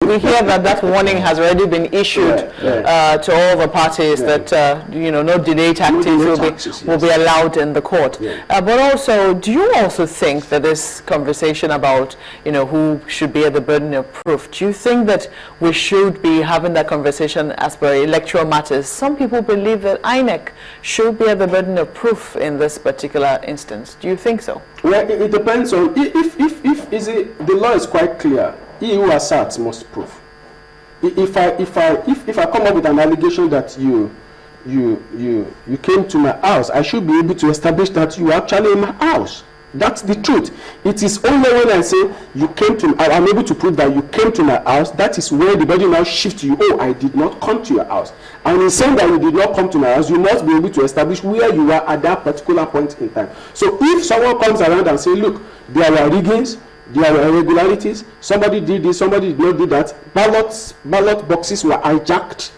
we hear that warning has already been issued to all the parties that no delay tactics will be allowed in the court. But also, do you also think that this conversation about who should bear the burden of proof, do you think that we should be having that conversation as per electoral matters? Some people believe that INEC should bear the burden of proof in this particular instance. Do you think so? Well, it depends on if the law is quite clear. He who asserts must prove. If I come up with an allegation that you came to my house, I should be able to establish that you are actually in my house. That's the truth. It is only when I say you came to, I'm able to prove that you came to my house. That is where the body now shifts to you. Oh, I did not come to your house. And in saying that you did not come to my house, you must be able to establish where you were at that particular point in time. So if someone comes around and say, look, there were riggings, there were irregularities, somebody did this, somebody did not do that, ballot boxes were hijacked.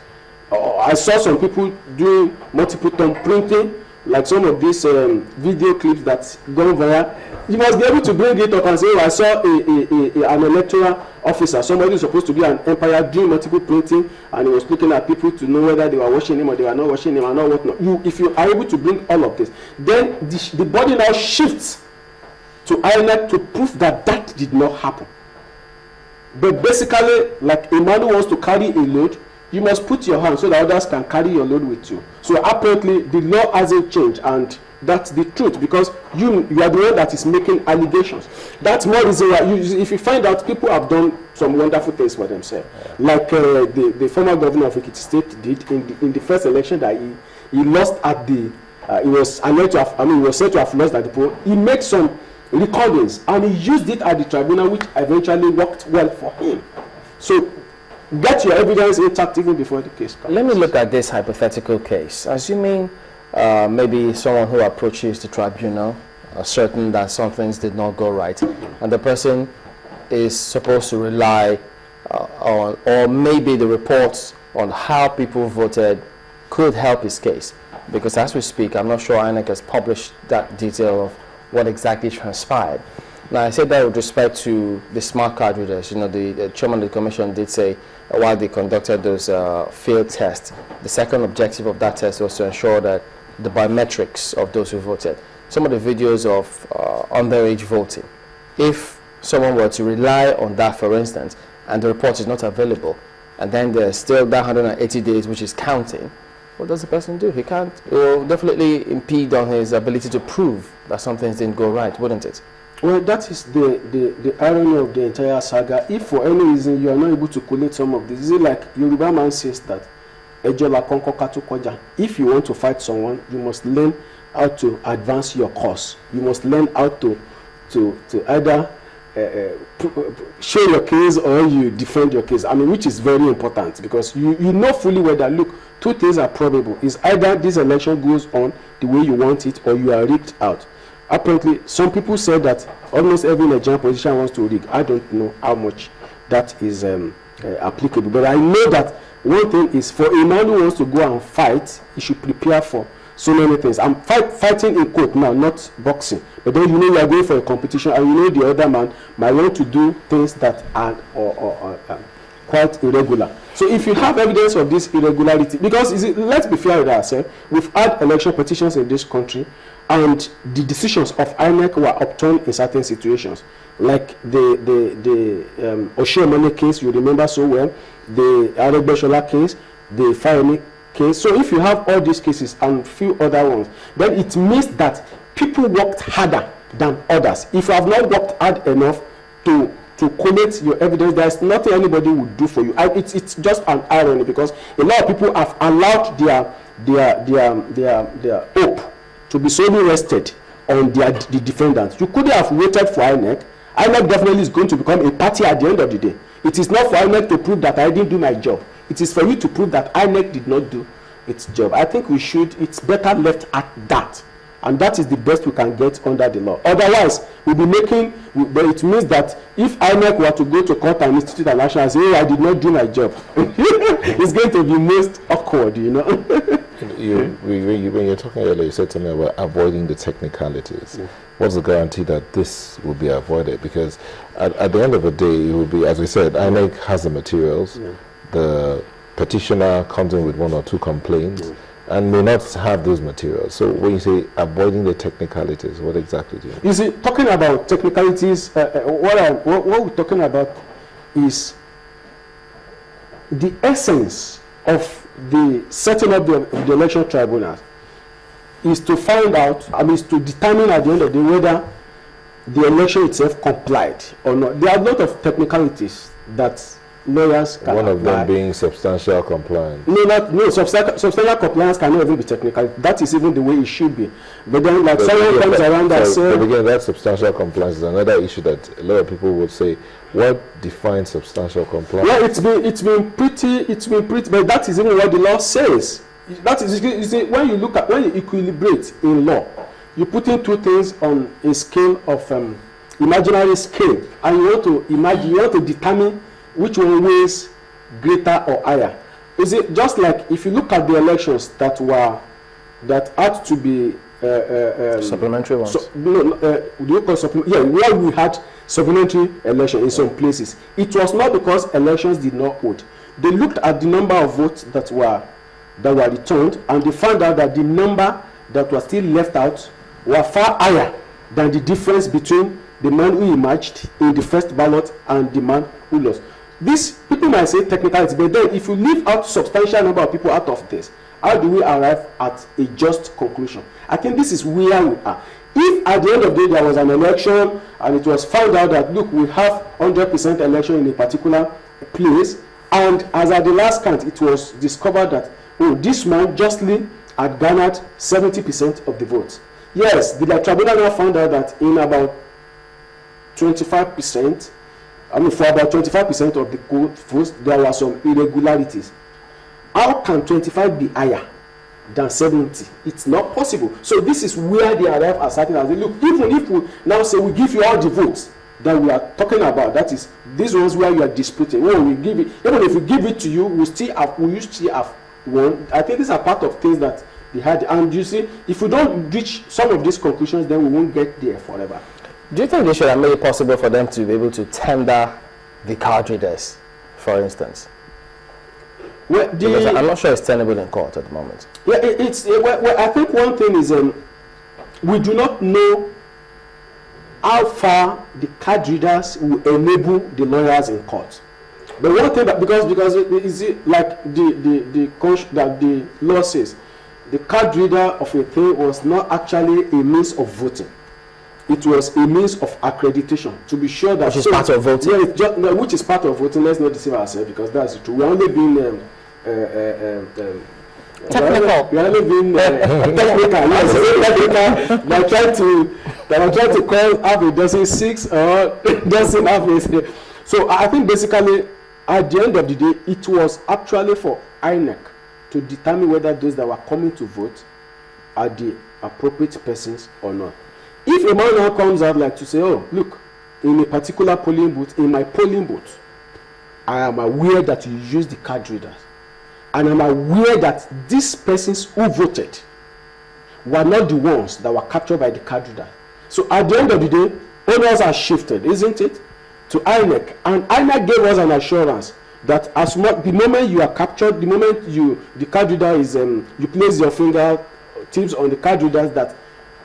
I saw some people doing multiple thumb printing, like some of these video clips that go viral. You must be able to bring it up and say, oh, I saw an electoral officer, somebody who's supposed to be an umpire, doing multiple printing, and he was looking at people to know whether they were watching him or they were not watching him and all whatnot. If you are able to bring all of this, then the body now shifts to INEC to prove that that did not happen. But basically, like a man who wants to carry a load, you must put your hand so that others can carry your load with you. So apparently the law hasn't changed, and that's the truth, because you are the one that is making allegations. That's more reason why if you find out people have done some wonderful things for themselves, like the former governor of Ekiti State did in the first election that he lost at the he was alleged to have, he was said to have lost at the poll. He made some recordings and he used it at the tribunal, which eventually worked well for him. So get your evidence intact even before the case comes. Let me look at this hypothetical case. Assuming maybe someone who approaches the tribunal certain that some things did not go right, and the person is supposed to rely on, or maybe the reports on how people voted could help his case. Because as we speak, I'm not sure INEC has published that detail of what exactly transpired. Now, I said that with respect to the smart card readers. The chairman of the commission did say while they conducted those field tests, the second objective of that test was to ensure that the biometrics of those who voted. Some of the videos of underage voting, if someone were to rely on that, for instance, and the report is not available, and then there's still that 180 days which is counting, what does the person do? He can't. It will definitely impede on his ability to prove that some things didn't go right, wouldn't it? Well, that is the irony of the entire saga. If for any reason you are not able to collate some of this, is it like Yoruba man says that, if you want to fight someone, you must learn how to advance your cause. You must learn how to either show your case or you defend your case. Which is very important, because you know fully well that, look, two things are probable. Is either this election goes on the way you want it, or you are rigged out. Apparently, some people said that almost every Nigerian politician wants to rig. I don't know how much that is applicable, but I know that one thing is, for a man who wants to go and fight, he should prepare for so many things. I'm fighting in court now, not boxing. But then you are going for a competition, and the other man might want to do things that are quite irregular. So if you have evidence of this irregularity, because let's be fair with ourselves, we've had election petitions in this country, and the decisions of INEC were upturned in certain situations, like the Oshiomhole case, you remember so well, the Aregbesola case, the Fayemi case. So if you have all these cases and few other ones, then it means that people worked harder than others. If you have not worked hard enough to collate your evidence, there's nothing anybody would do for you. It's just an irony, because a lot of people have allowed their hope to be solely rested on the defendants. You couldn't have waited for INEC. INEC definitely is going to become a party at the end of the day. It is not for INEC to prove that I didn't do my job. It is for you to prove that INEC did not do its job. I think it's better left at that. And that is the best we can get under the law. Otherwise, but it means that if INEC were to go to court and institute an action and say, oh, I did not do my job, it's going to be most awkward, when you're talking earlier, you said something about avoiding the technicalities. Yeah. What's the guarantee that this will be avoided? Because at the end of the day, it will be, as we said, INEC has the materials. Yeah. The petitioner comes in with 1 or 2 complaints. Yeah. And may not have those materials. So when you say avoiding the technicalities, what exactly do you mean? You see, talking about technicalities, what we're talking about is the essence of the setting up the election tribunal is to find out, is to determine at the end of the day whether the election itself complied or not. There are a lot of technicalities that lawyers can One of apply. them being substantial compliance. Substantial compliance cannot even be technical. That is even the way it should be. But then, like, someone comes around and says, but again, that substantial compliance is another issue that a lot of people would say, what defines substantial compliance? Yeah, it's been pretty, but that is even what the law says. That is, you see, when you equilibrate in law, you put in 2 things on a scale of imaginary scale, and you want to determine which one weighs greater or higher. Is it just like if you look at the elections that had to be supplementary ones? Do you call supplementary? Yeah, where we had supplementary election in some places. It was not because elections did not hold. They looked at the number of votes that were returned, and they found out that the number that was still left out were far higher than the difference between the man who emerged in the first ballot and the man who lost. These people might say technicality, but then if you leave out substantial number of people out of this, how do we arrive at a just conclusion? I think this is where we are. If at the end of the day there was an election and it was found out that, look, we have 100% election in a particular place, and as at the last count it was discovered that, oh, this man justly had garnered 70% of the votes. Yes, the tribunal now found out that in about 25%, for about 25% of the votes, there were some irregularities. How can 25 be higher than 70? It's not possible. So this is where they arrive at certain and say, look, even if we now say we give you all the votes that we are talking about, that is these ones where you are disputing. Well, we give it, even if we give it to you, we still have one. I think these are part of things that they had. And you see, if we don't reach some of these conclusions, then we won't get there forever. Do you think they should have made it possible for them to be able to tender the card readers, for instance? Well, I'm not sure it's tenable in court at the moment. Yeah, I think one thing is we do not know how far the card readers will enable the lawyers in court. But one thing that because it is like the law says, the card reader of a thing was not actually a means of voting. It was a means of accreditation to be sure that which is part of voting. Yeah, which is part of voting. Let's not deceive ourselves, because that's true. We're only being technical. We're only being technical. Yes, I'm trying to call half a dozen 6 or dozen half a. So I think basically at the end of the day, it was actually for INEC to determine whether those that were coming to vote are the appropriate persons or not. If a man now comes out like to say, oh, look, in a particular polling booth, in my polling booth, I am aware that you use the card readers, and I'm aware that these persons who voted were not the ones that were captured by the card reader. So at the end of the day, owners are shifted, isn't it, to INEC, and INEC gave us an assurance that as much the moment you are captured, the moment the card reader is you place your finger tips on the card readers, that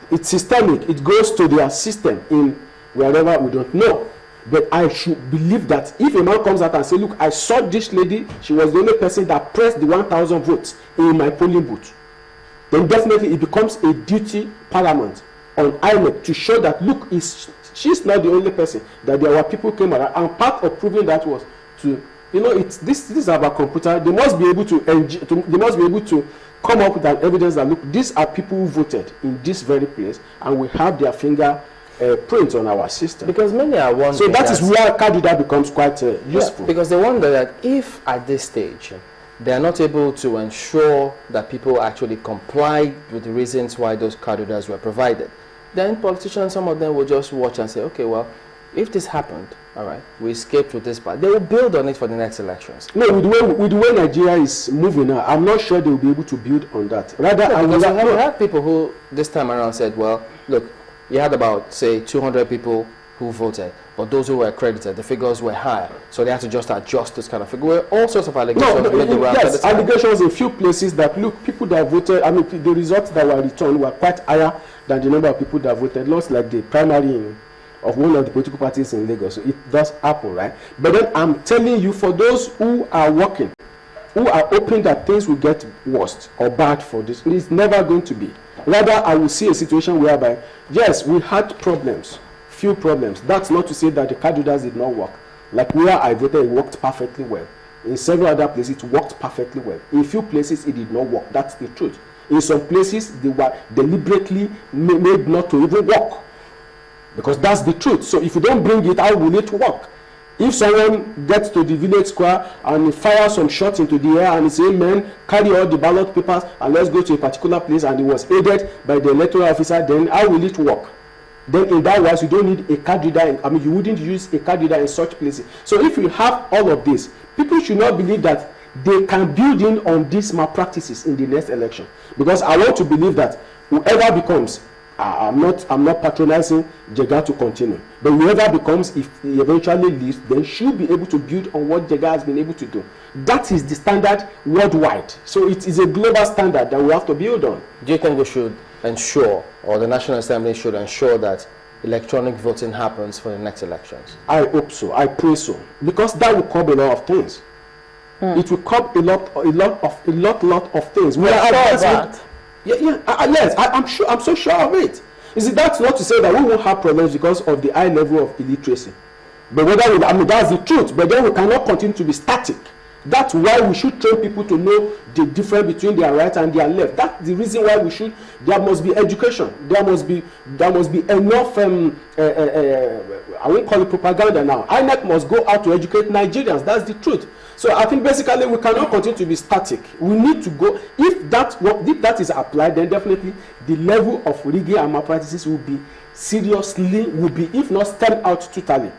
it's systemic. It goes to their system in wherever we don't know. But I should believe that if a man comes out and say, look, I saw this lady, she was the only person that pressed the 1,000 votes in my polling booth, then definitely it becomes a duty paramount on INEC to show that, look, she's not the only person, that there were people who came around, and part of proving that was to, this is about computer. They must be able to come up with an evidence that, look, these are people who voted in this very place, and we have their finger print on our system. Because many are wondering. So that is where card reader becomes quite useful. Yeah, because they wonder that if at this stage they are not able to ensure that people actually comply with the reasons why those card readers were provided, then politicians, some of them will just watch and say, okay, well, if this happened, all right, we escaped with this part, they will build on it for the next elections. No, with the way Nigeria is moving now, I'm not sure they will be able to build on that. Rather, No, because we had people who this time around said, well, look, you had about, say, 200 people who voted, but those who were accredited, the figures were higher, so they had to just adjust this kind of figure. Well, all sorts of allegations made the round at the yes, time. allegations in few places that, look, people that voted, I mean, the results that were returned were quite higher than the number of people that voted, lost like the primary of one of the political parties in Lagos. So it does happen, right? But then I'm telling you, for those who are working, who are hoping that things will get worse or bad for this, it is never going to be. Rather, I will see a situation whereby, yes, we had problems, few problems. That's not to say that the card readers did not work. Like where I voted, it worked perfectly well. In several other places, it worked perfectly well. In few places, it did not work. That's the truth. In some places, they were deliberately made not to even work. Because that's the truth. So if you don't bring it, how will it work? If someone gets to the village square and fires some shots into the air and he says, "Men, carry all the ballot papers and let's go to a particular place," and it was aided by the electoral officer, then how will it work? Then in that wise, you don't need a card reader. I mean, you wouldn't use a card reader in such places. So if you have all of this, people should not believe that they can build in on these malpractices in the next election. Because I want to believe that whoever becomes, I'm not patronizing Jega to continue, but whoever becomes, if he eventually leaves, then should be able to build on what Jega has been able to do. That is the standard worldwide. So it is a global standard that we have to build on. Do you think we should ensure, or the National Assembly should ensure, that electronic voting happens for the next elections? I hope so. I pray so, because that will curb a lot of things. It will curb a lot of things. We are sure of that. Yes, I'm sure. I'm so sure of it. You see, that's not to say that we won't have problems because of the high level of illiteracy. But whether I mean, that's the truth. But then we cannot continue to be static. That's why we should train people to know the difference between their right and their left. That's the reason why we should. There must be education. There must be enough. I won't call it propaganda now. INEC must go out to educate Nigerians. That's the truth. So I think basically we cannot continue to be static. We need to go. If that is applied, then definitely the level of rigging and malpractices will be if not stamped out totally,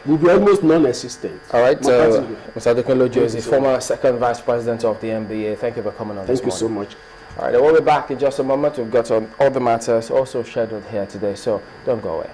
will be almost non-existent. All right, Mr. Adekunle is the former second vice president of the NBA. Thank you for coming on this morning. Thank you so much. All right, we'll be back in just a moment. We've got some other matters also scheduled here today, so don't go away.